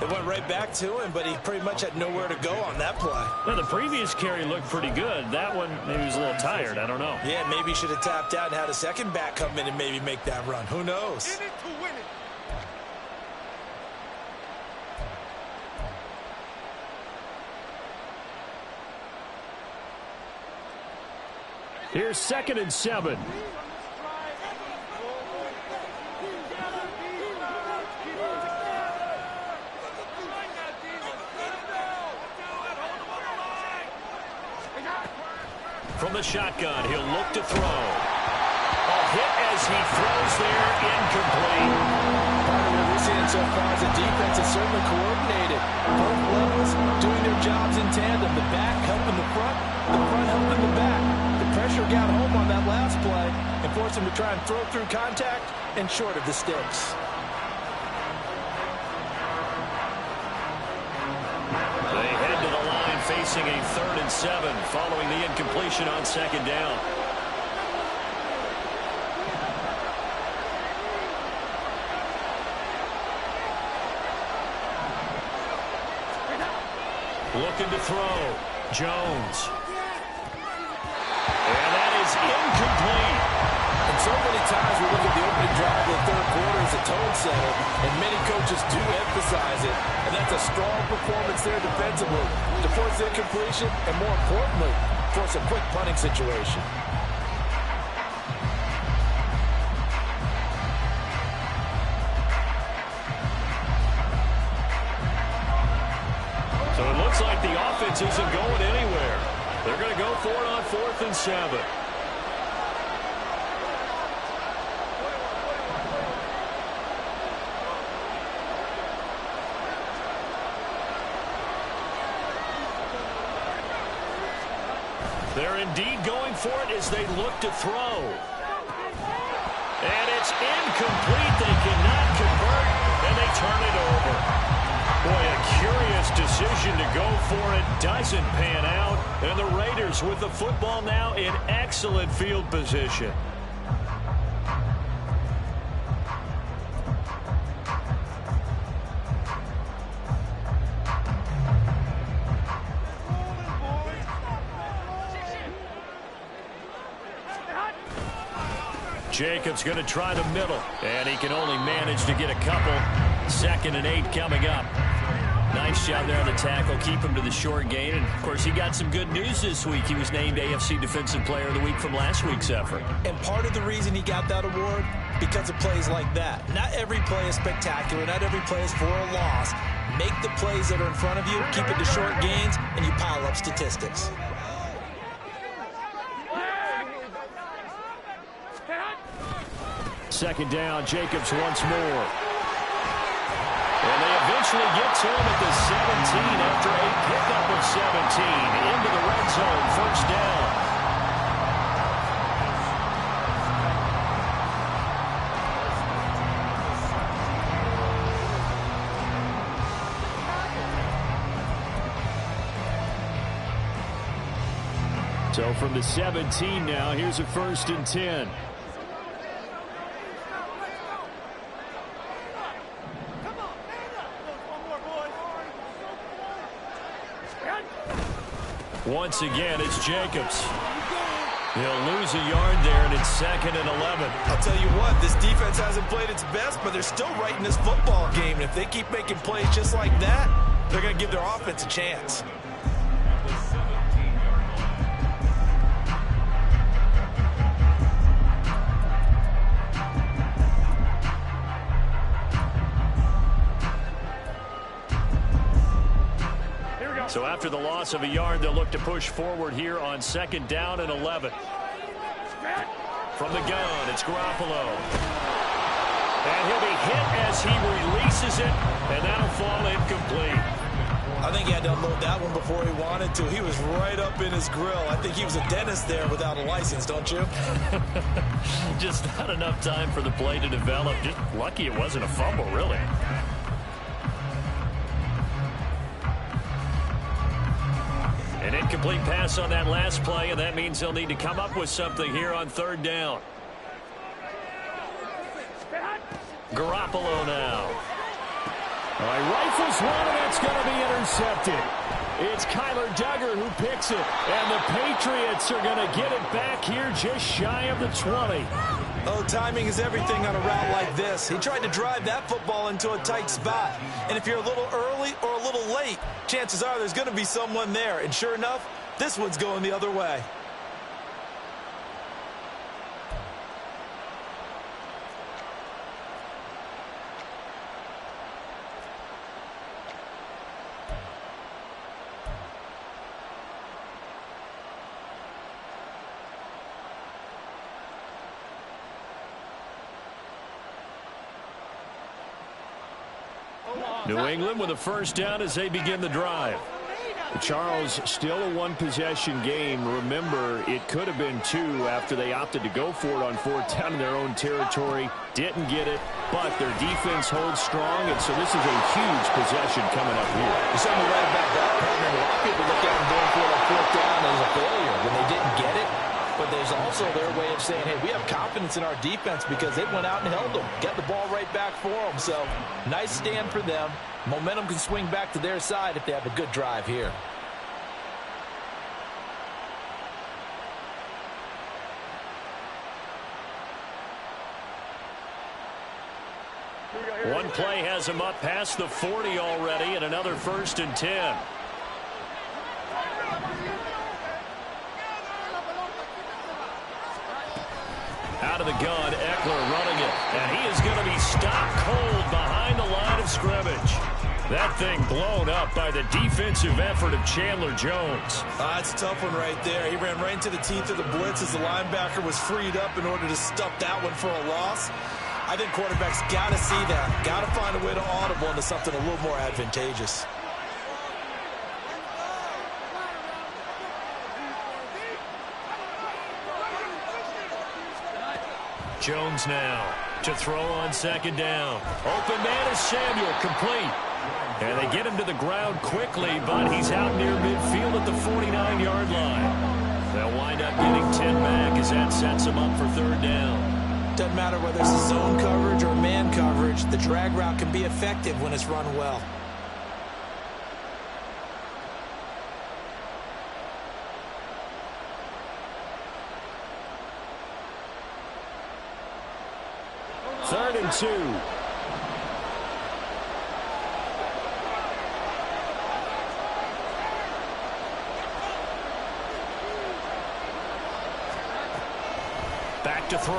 They went right back to him, but he pretty much had nowhere to go on that play. Well, the previous carry looked pretty good. That one, maybe he was a little tired. I don't know. Yeah, maybe he should have tapped out and had a second back come in and maybe make that run. Who knows? Here's 2nd and 7. From the shotgun, he'll look to throw. A hit as he throws there, incomplete. Part of what we're seeing so far is the defense is certainly coordinated. Both levels doing their jobs in tandem. The back helping the front helping the back. The pressure got home on that last play and forced him to try and throw through contact and short of the sticks. They head to the line facing a 3rd and 7 following the incompletion on 2nd down. Looking to throw. Jones. And that is incomplete. And so many times we look at the opening drive of the third quarter as a tone setter, and many coaches do emphasize it. And that's a strong performance there defensively to force the incompletion and, more importantly, force a quick punting situation. So it looks like the offense isn't going anywhere. They're going to go for it on 4th and 7. They're indeed going for it as they look to throw. And it's incomplete. They cannot convert, and they turn it over. Boy, a curious decision to go for it. Doesn't pan out. And the Raiders with the football now in excellent field position. Jacobs going to try the middle, and he can only manage to get a couple. 2nd and 8 coming up. Nice job there on the tackle. Keep him to the short gain. And, of course, he got some good news this week. He was named AFC Defensive Player of the Week from last week's effort. And part of the reason he got that award, because of plays like that. Not every play is spectacular. Not every play is for a loss. Make the plays that are in front of you, keep it to short gains, and you pile up statistics. Second down, Jacobs once more. And they eventually get to him at the 17 after a pickup of 17 into the red zone. 1st down. So from the 17 now, here's a 1st and 10. Once again, it's Jacobs. He'll lose a yard there, and it's 2nd and 11. I'll tell you what, this defense hasn't played its best, but they're still right in this football game. And if they keep making plays just like that, they're going to give their offense a chance. So after the loss of a yard, they'll look to push forward here on 2nd down and 11. From the gun, it's Garoppolo. And he'll be hit as he releases it, and that'll fall incomplete. I think he had to unload that one before he wanted to. He was right up in his grill. I think he was a dentist there without a license, don't you? Just not enough time for the play to develop. Just lucky it wasn't a fumble, really. An incomplete pass on that last play, and that means they'll need to come up with something here on 3rd down. Garoppolo now. All right, rifles one, and that's going to be intercepted. It's Kyler Duggar who picks it, and the Patriots are going to get it back here just shy of the 20. Oh, timing is everything on a route like this. He tried to drive that football into a tight spot. And if you're a little early or a little late, chances are there's going to be someone there. And sure enough, this one's going the other way. New England with a 1st down as they begin the drive. Charles, still a one-possession game. Remember, it could have been 2 after they opted to go for it on 4th down in their own territory. Didn't get it, but their defense holds strong, and so this is a huge possession coming up here. You saw me right about that, partner. A lot of people look at them going for it on 4th down as a failure when they didn't get it. But there's also their way of saying, hey, we have confidence in our defense because they went out and held them. Get the ball right back for them. So, nice stand for them. Momentum can swing back to their side if they have a good drive here. One play has him up past the 40 already, and another 1st and 10. Out of the gun, Eckler running it. And he is going to be stopped cold behind the line of scrimmage. That thing blown up by the defensive effort of Chandler Jones. That's a tough one right there. He ran right into the teeth of the blitz as the linebacker was freed up in order to stuff that one for a loss. I think quarterbacks got to see that. Got to find a way to audible into something a little more advantageous. Jones now to throw on 2nd down. Open man is Samuel, complete. And they get him to the ground quickly, but he's out near midfield at the 49-yard line. They'll wind up getting 10 back as that sets them up for 3rd down. Doesn't matter whether it's a zone coverage or man coverage, the drag route can be effective when it's run well. Third and 2. Back to throw.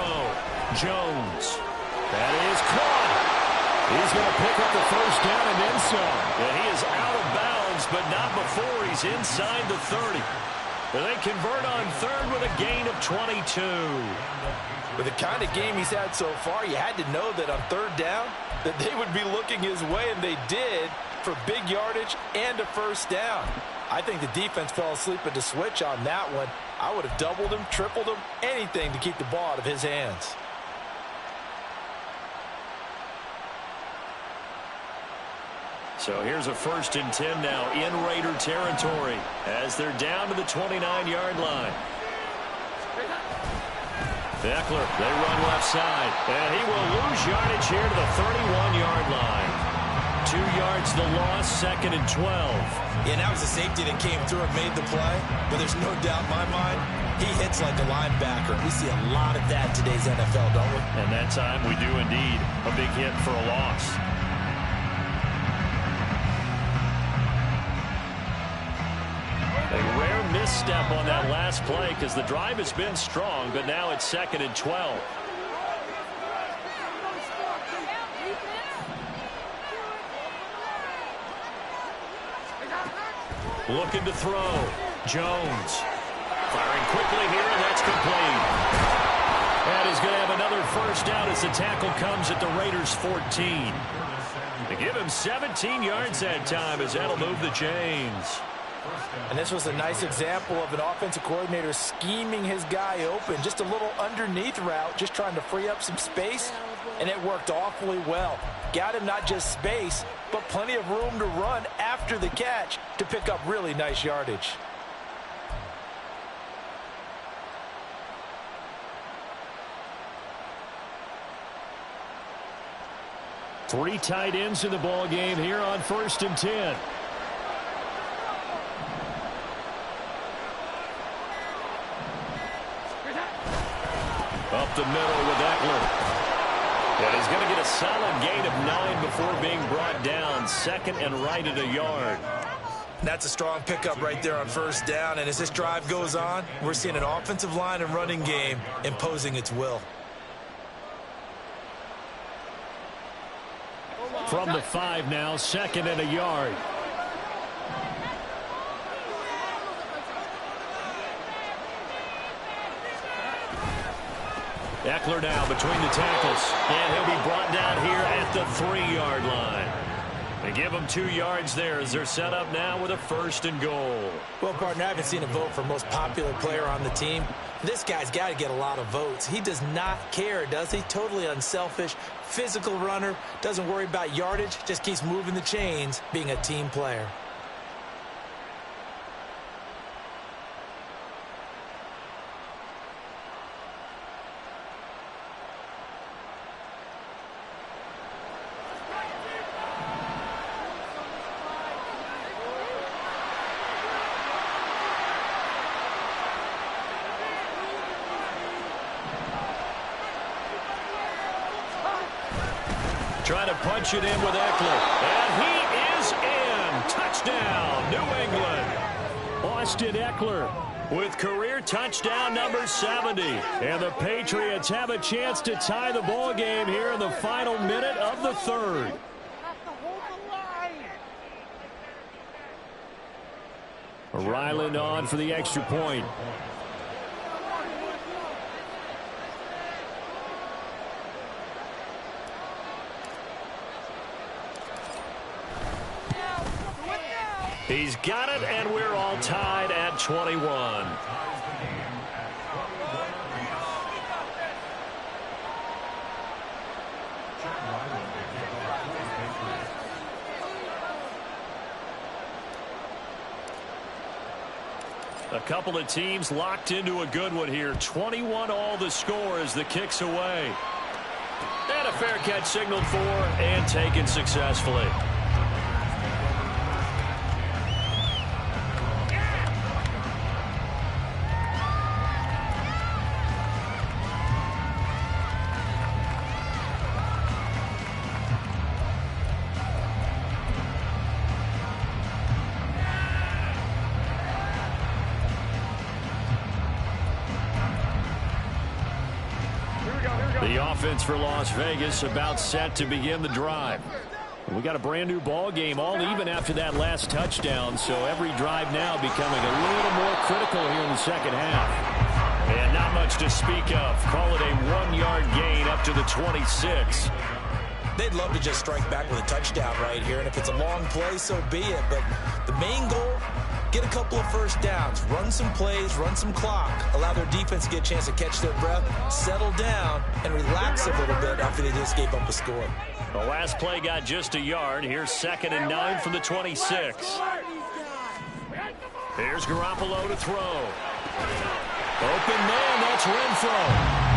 Jones. That is caught. He's going to pick up the 1st down and then some. And he is out of bounds, but not before he's inside the 30. And they convert on 3rd with a gain of 22. With the kind of game he's had so far, you had to know that on 3rd down that they would be looking his way, and they did, for big yardage and a 1st down. I think the defense fell asleep at the switch on that one. I would have doubled him, tripled him, anything to keep the ball out of his hands. So here's a 1st and 10 now in Raider territory as they're down to the 29-yard line. Eckler, they run left side, and he will lose yardage here to the 31-yard line. 2 yards the loss, 2nd and 12. Yeah, that was a safety that came through and made the play, but there's no doubt in my mind, he hits like a linebacker. We see a lot of that in today's NFL, don't we? And that time we do indeed. A big hit for a loss. A rare misstep on that last play because the drive has been strong, but now it's 2nd and 12. Looking to throw. Jones. Firing quickly here, and that's complete. And he's going to have another first down as the tackle comes at the Raiders' 14. They give him 17 yards that time as that'll move the chains. And this was a nice example of an offensive coordinator scheming his guy open. Just a little underneath route, just trying to free up some space, and it worked awfully well. Got him not just space, but plenty of room to run after the catch to pick up really nice yardage. Three tight ends in the ball game here on 1st and 10. Up the middle with Eckler. And he's going to get a solid gain of 9 before being brought down. 2nd and right at a yard. That's a strong pickup right there on 1st down. And as this drive goes on, we're seeing an offensive line and running game imposing its will. From the 5 now, 2nd and a yard. Eckler now between the tackles. And he'll be brought down here at the 3-yard line. They give him 2 yards there as they're set up now with a 1st and goal. Well, partner, I haven't seen a vote for most popular player on the team. This guy's got to get a lot of votes. He does not care, does he? Totally unselfish, physical runner, doesn't worry about yardage, just keeps moving the chains, being a team player. Trying to punch it in with Eckler. And he is in. Touchdown, New England. Austin Eckler with career touchdown number 70. And the Patriots have a chance to tie the ball game here in the final minute of the 3rd. Ryland on for the extra point. He's got it, and we're all tied at 21. A couple of teams locked into a good one here. 21 all the score as the kick's away. And a fair catch signaled for and taken successfully. The offense for Las Vegas about set to begin the drive. We got a brand new ball game, all even after that last touchdown, so every drive now becoming a little more critical here in the second half. And not much to speak of. Call it a 1-yard gain up to the 26. They'd love to just strike back with a touchdown right here, and if it's a long play, so be it. But the main goal, get a couple of first downs, run some plays, run some clock, allow their defense to get a chance to catch their breath, settle down, and relax a little bit after they just gave up a score. The last play got just a yard. Here's 2nd and 9 from the 26. Here's Garoppolo to throw. Open man, that's Renfro.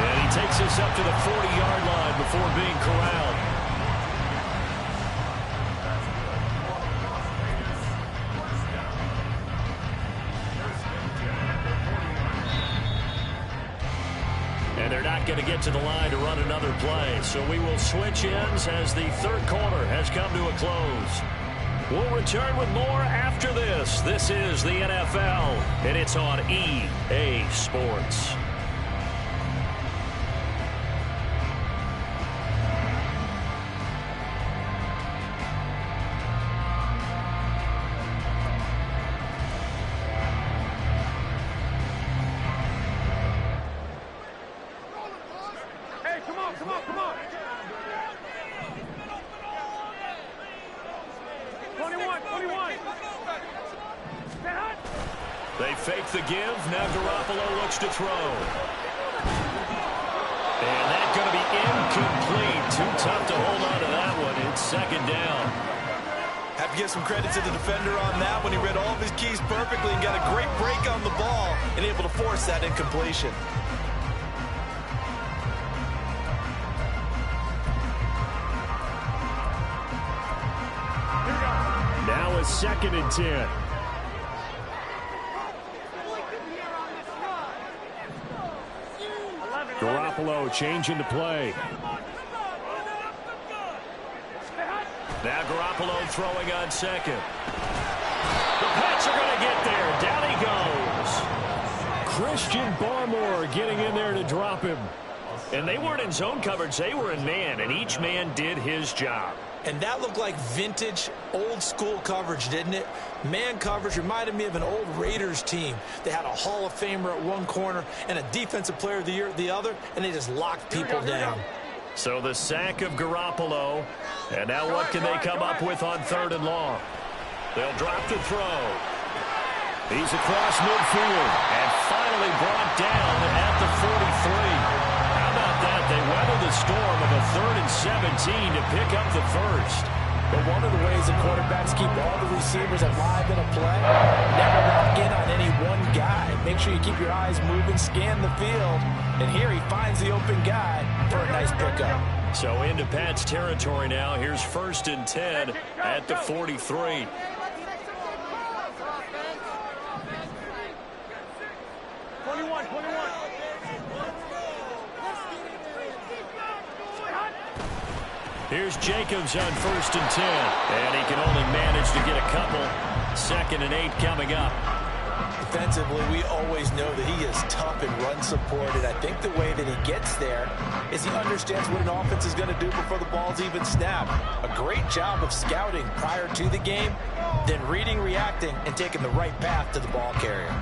And he takes us up to the 40-yard line before being corralled. And they're not going to get to the line to run another play. So we will switch ends as the 3rd quarter has come to a close. We'll return with more after this. This is the NFL, and it's on EA Sports. Come on. 21. They fake the give. Now Garoppolo looks to throw. And that's going to be incomplete. Too tough to hold on to that one. It's second down. Have to give some credit to the defender on that when he read all of his keys perfectly and got a great break on the ball and able to force that incompletion. Now it's 2nd and 10. Garoppolo changing the play. Now Garoppolo throwing on 2nd. The Pats are going to get there. Down he goes. Christian Barmore getting in there to drop him. And they weren't in zone coverage. They were in man, and each man did his job. And that looked like vintage, old-school coverage, didn't it? Man coverage reminded me of an old Raiders team. They had a Hall of Famer at one corner and a Defensive Player of the Year at the other, and they just locked people down. So the sack of Garoppolo. And now what can they come up with on 3rd and long? They'll drop the throw. He's across midfield and finally brought down at the 43. How about that? They weather the storm of a 3rd and 17 to pick up the first. But one of the ways the quarterbacks keep all the receivers alive in a play, never lock in on any one guy. Make sure you keep your eyes moving, scan the field, and here he finds the open guy for a nice pickup. So into Pat's territory now. Here's 1st and 10 at the 43. Here's Jacobs on 1st and 10. And he can only manage to get a couple. 2nd and 8 coming up. Defensively, we always know that he is tough in run support, and I think the way that he gets there is he understands what an offense is going to do before the ball's even snapped. A great job of scouting prior to the game, then reading, reacting, and taking the right path to the ball carrier.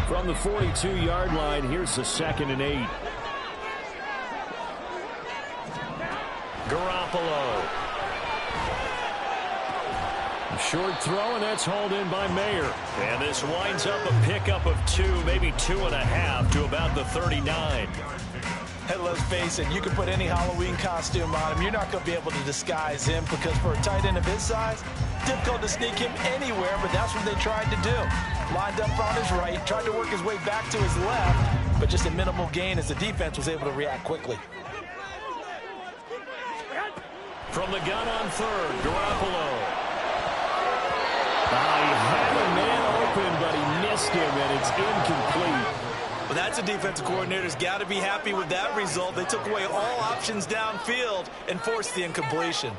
From the 42-yard line, here's the 2nd and 8. Garoppolo. Short throw, and that's hauled in by Mayer. And this winds up a pickup of 2, maybe 2.5 to about the 39. Hey, let's face it, you can put any Halloween costume on him. You're not going to be able to disguise him because for a tight end of his size, difficult to sneak him anywhere, but that's what they tried to do. Lined up on his right, tried to work his way back to his left, but just a minimal gain as the defense was able to react quickly. From the gun on 3rd, Garoppolo. He had a man open, but he missed him, and it's incomplete. Well, that's a defensive coordinator's got to be happy with that result. They took away all options downfield and forced the incompletion.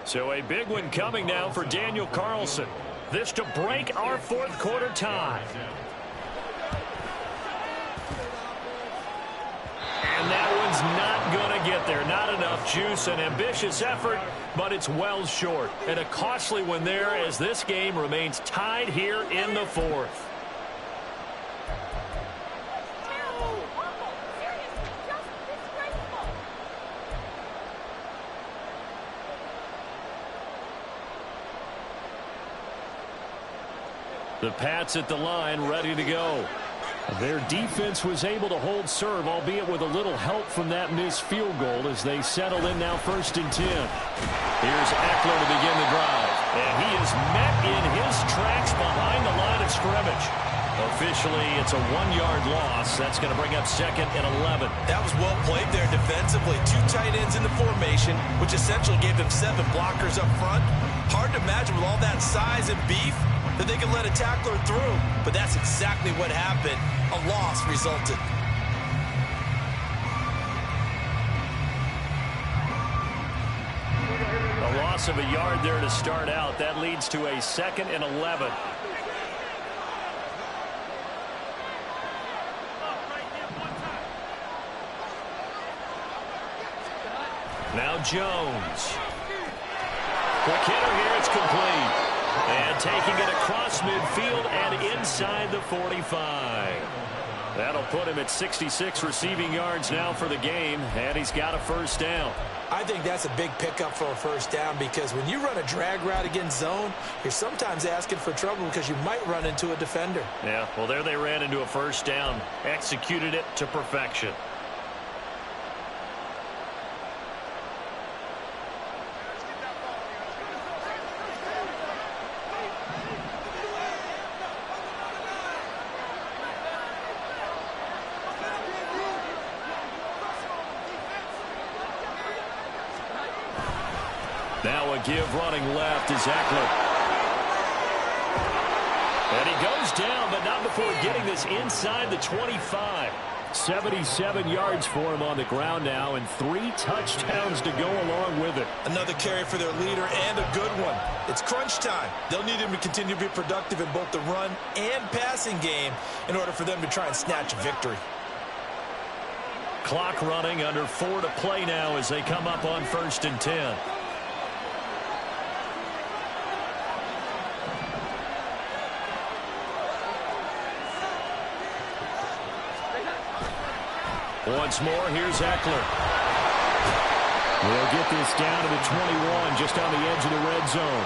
So a big one coming now for Daniel Carlson. This to break our 4th quarter tie. And that one's not going to get there. Not enough juice. An ambitious effort, but it's well short. And a costly one there as this game remains tied here in the 4th. The Pats at the line, ready to go. Their defense was able to hold serve, albeit with a little help from that missed field goal as they settle in now 1st and 10. Here's Eckler to begin the drive. And he is met in his tracks behind the line of scrimmage. Officially, it's a 1-yard loss. That's going to bring up 2nd and 11. That was well played there defensively. 2 tight ends in the formation, which essentially gave them 7 blockers up front. Hard to imagine with all that size and beef that they could let a tackler through, but that's exactly what happened. A loss resulted. A loss of a yard there to start out. That leads to a 2nd and 11. Now Jones. Quick hitter here. It's complete. And taking it across midfield and inside the 45. That'll put him at 66 receiving yards now for the game, and he's got a first down. I think that's a big pickup for a first down because when you run a drag route against zone, you're sometimes asking for trouble because you might run into a defender. Yeah, well, there they ran into a first down, executed it to perfection. Now a give running left is Eckler. And he goes down, but not before getting this inside the 25. 77 yards for him on the ground now, and 3 touchdowns to go along with it. Another carry for their leader, and a good one. It's crunch time. They'll need him to continue to be productive in both the run and passing game in order for them to try and snatch a victory. Clock running, under 4 to play now as they come up on 1st and 10. Once more, here's Eckler. They'll get this down to the 21, just on the edge of the red zone.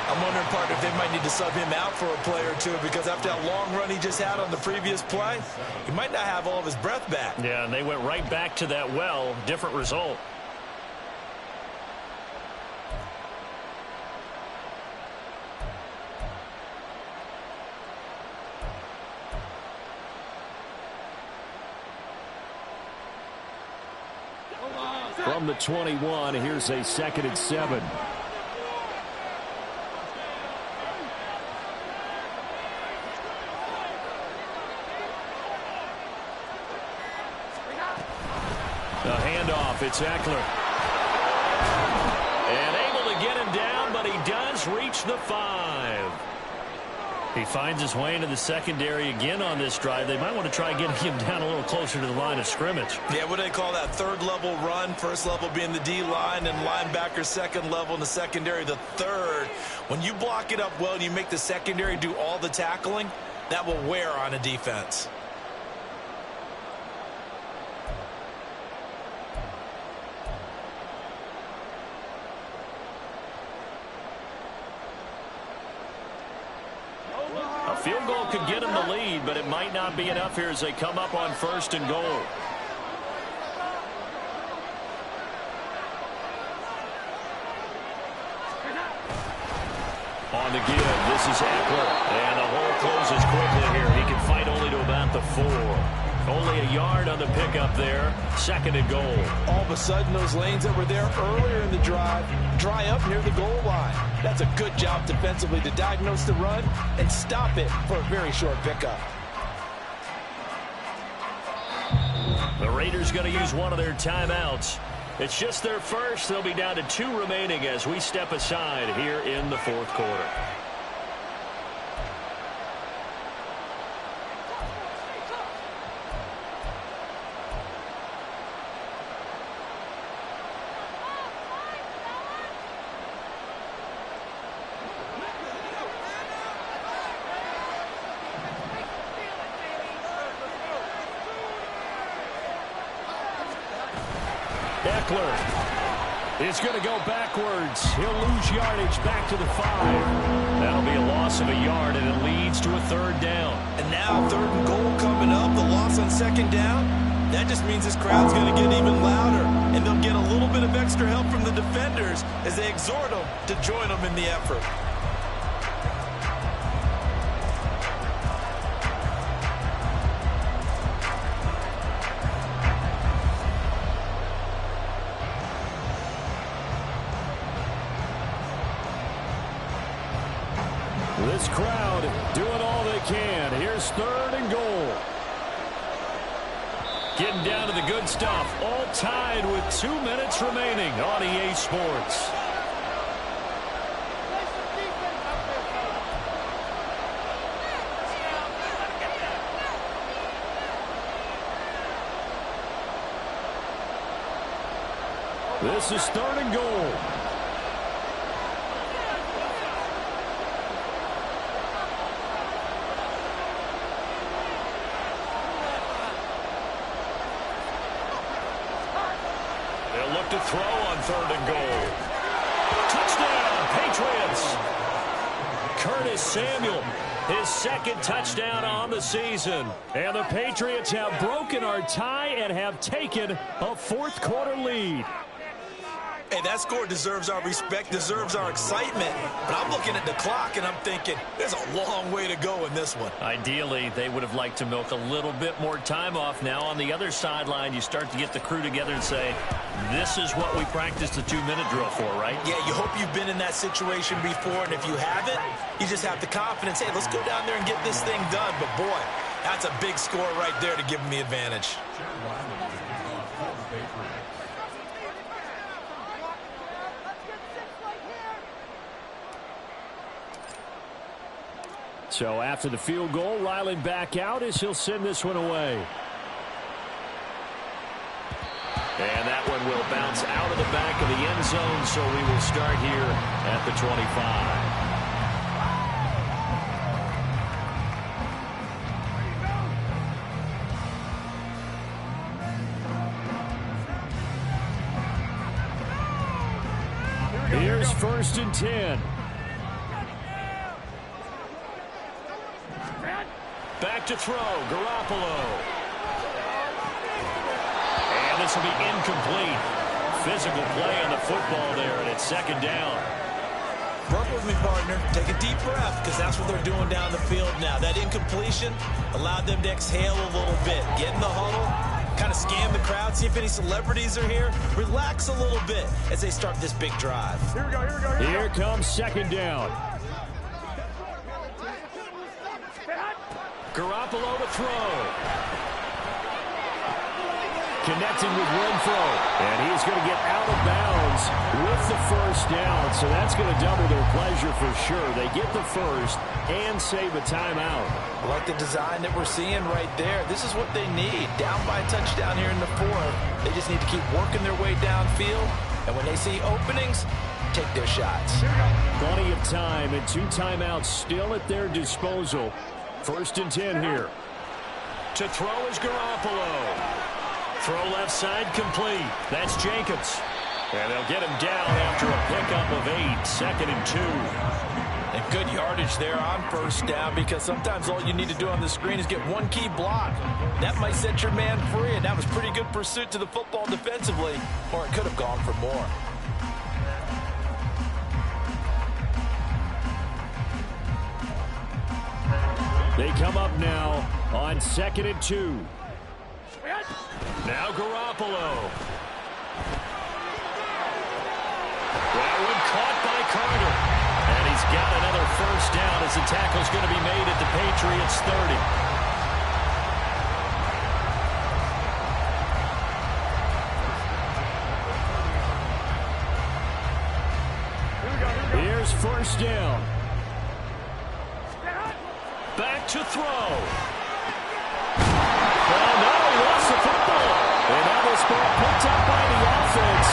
I'm wondering, partner, if they might need to sub him out for a play or two because after that long run he just had on the previous play, he might not have all of his breath back. Yeah, and they went right back to that well. Different result. From the 21, here's a 2nd and 7. The handoff, it's Eckler. And able to get him down, but he does reach the 5. He finds his way into the secondary again on this drive. They might want to try getting him down a little closer to the line of scrimmage. Yeah, what do they call that? 3rd level run. 1st level being the D-line, and linebacker 2nd level in the secondary, the 3rd. When you block it up well and you make the secondary do all the tackling, that will wear on a defense. Field goal could get them the lead, but it might not be enough here as they come up on 1st and goal. On the give, this is Eckler. And the hole closes quickly here. He can fight only to about the 4. Only a yard on the pickup there. 2nd and goal. All of a sudden, those lanes that were there earlier in the drive dry up near the goal line. That's a good job defensively to diagnose the run and stop it for a very short pickup. The Raiders going to use one of their timeouts. It's just their first. They'll be down to 2 remaining as we step aside here in the 4th quarter. Eckler is going to go backwards. He'll lose yardage back to the 5. That'll be a loss of a yard, and it leads to a 3rd down. And now 3rd and goal coming up. The loss on 2nd down. That just means this crowd's going to get even louder, and they'll get a little bit of extra help from the defenders as they exhort them to join them in the effort. This crowd doing all they can. Here's 3rd and goal. Getting down to the good stuff. All tied with 2 minutes remaining on EA Sports. This is 3rd and goal. to throw on 3rd and goal. Touchdown, Patriots. Curtis Samuel, his 2nd touchdown on the season. And the Patriots have broken our tie and have taken a 4th quarter lead. Hey, that score deserves our respect, deserves our excitement. But I'm looking at the clock, and I'm thinking, there's a long way to go in this one. Ideally, they would have liked to milk a little bit more time off. Now, on the other sideline, you start to get the crew together and say, this is what we practiced the 2-minute drill for, right? Yeah, you hope you've been in that situation before, and if you haven't, you just have the confidence, hey, let's go down there and get this thing done. But, boy, that's a big score right there to give them the advantage. So after the field goal, Ryland back out as he'll send this one away. And that one will bounce out of the back of the end zone, so we will start here at the 25. Here's 1st and 10. Back to throw, Garoppolo. And this will be incomplete. Physical play on the football there, and it's 2nd down. Work with me, partner. Take a deep breath, because that's what they're doing down the field now. That incompletion allowed them to exhale a little bit. Get in the huddle, kind of scan the crowd, see if any celebrities are here. Relax a little bit as they start this big drive. Here we go. Here comes 2nd down. Garoppolo to throw. Connecting with Renfro. And he's going to get out of bounds with the 1st down. So that's going to double their pleasure for sure. They get the 1st and save a timeout. I like the design that we're seeing right there. This is what they need. Down by a touchdown here in the 4th. They just need to keep working their way downfield. And when they see openings, take their shots. Plenty of time and 2 timeouts still at their disposal. 1st and 10 here. To throw is Garoppolo. Throw left side complete. That's Jacobs. And they'll get him down after a pickup of 8. 2nd and 2. And good yardage there on 1st down, because sometimes all you need to do on the screen is get one key block. That might set your man free, and that was pretty good pursuit to the football defensively, or it could have gone for more. They come up now on 2nd and 2. Now Garoppolo. That one caught by Carter. And he's got another 1st down as the tackle's going to be made at the Patriots 30. Here's 1st down. Back to throw. Oh, no, he lost the football. And now this ball picked up by the offense.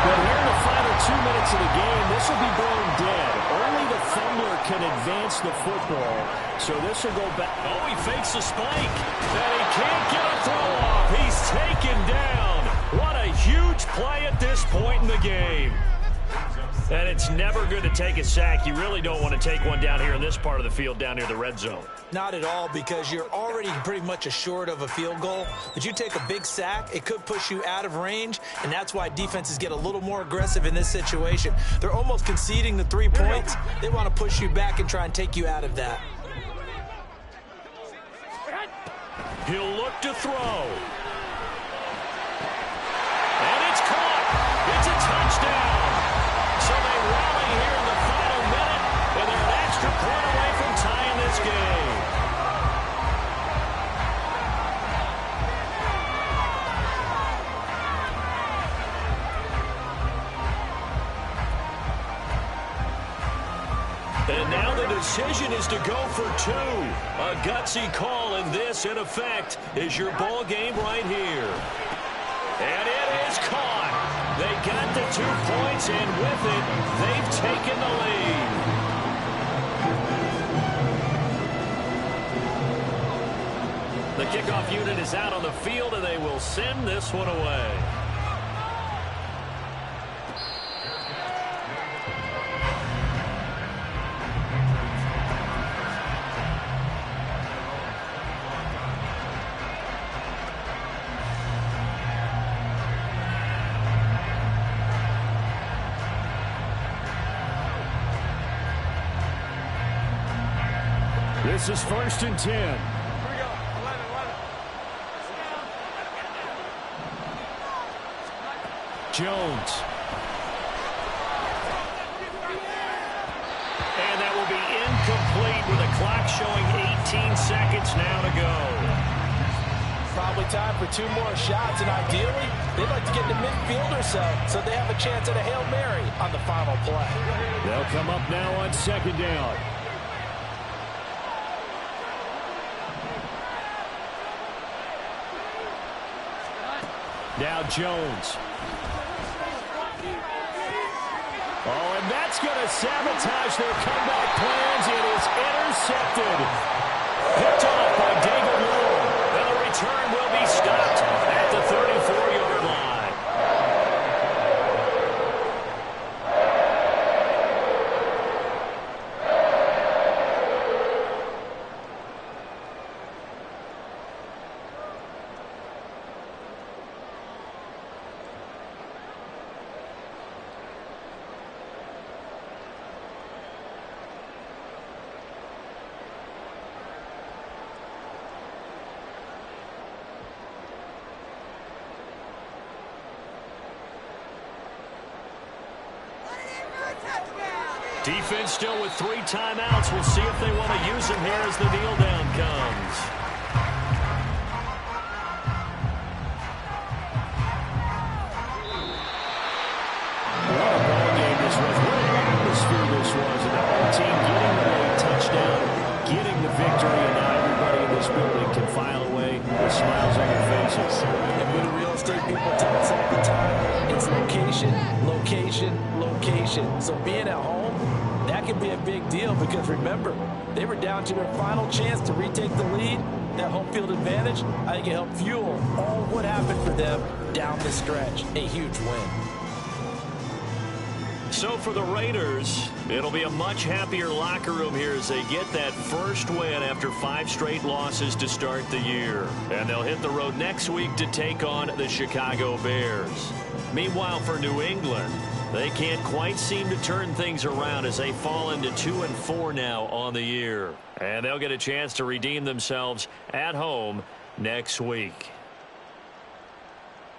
But here in the final 2 minutes of the game, this will be blown dead. Only the fumbler can advance the football. So this will go back. Oh, he fakes the spike. And he can't get a throw off. He's taken down. What a huge play at this point in the game. And it's never good to take a sack. You really don't want to take one down here in this part of the field, down near the red zone. Not at all, because you're already pretty much assured of a field goal. But you take a big sack, it could push you out of range, and that's why defenses get a little more aggressive in this situation. They're almost conceding the 3 points. They want to push you back and try and take you out of that. He'll look to throw. And it's caught. It's a touchdown. So they rally here in the final minute, and they're an extra point away from tying this game. And now the decision is to go for 2. A gutsy call, and this, in effect, is your ball game right here. And it is caught. They got the 2 points, and with it, they've taken the lead. The kickoff unit is out on the field, and they will send this one away. This is 1st and 10. Here we go. 11. Jones. And that will be incomplete with the clock showing 18 seconds now to go. Probably time for 2 more shots, and ideally, they'd like to get to midfield or so they have a chance at a Hail Mary on the final play. They'll come up now on 2nd down. Now Jones. Oh, and that's going to sabotage their comeback plans. It is intercepted. Picked off by David Long. And the return will be stopped at the 34-yard line. Defense still with 3 timeouts. We'll see if they want to use them here as the kneel down comes. What a ball game this was. What an atmosphere this was. And the whole team getting the late touchdown, getting the victory, and now everybody in this building can file away with smiles on their faces. And when the real estate people tell us all the time, it's location, location, location. So being at home, that can be a big deal because, remember, they were down to their final chance to retake the lead. That home field advantage, I think it helped fuel all what happened for them down the stretch. A huge win. So for the Raiders, it'll be a much happier locker room here as they get that first win after 5 straight losses to start the year. And they'll hit the road next week to take on the Chicago Bears. Meanwhile, for New England, they can't quite seem to turn things around as they fall into 2-4 now on the year. And they'll get a chance to redeem themselves at home next week.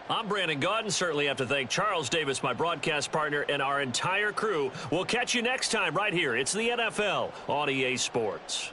I'm Brandon Gaudin. Certainly have to thank Charles Davis, my broadcast partner, and our entire crew. We'll catch you next time right here. It's the NFL on EA Sports.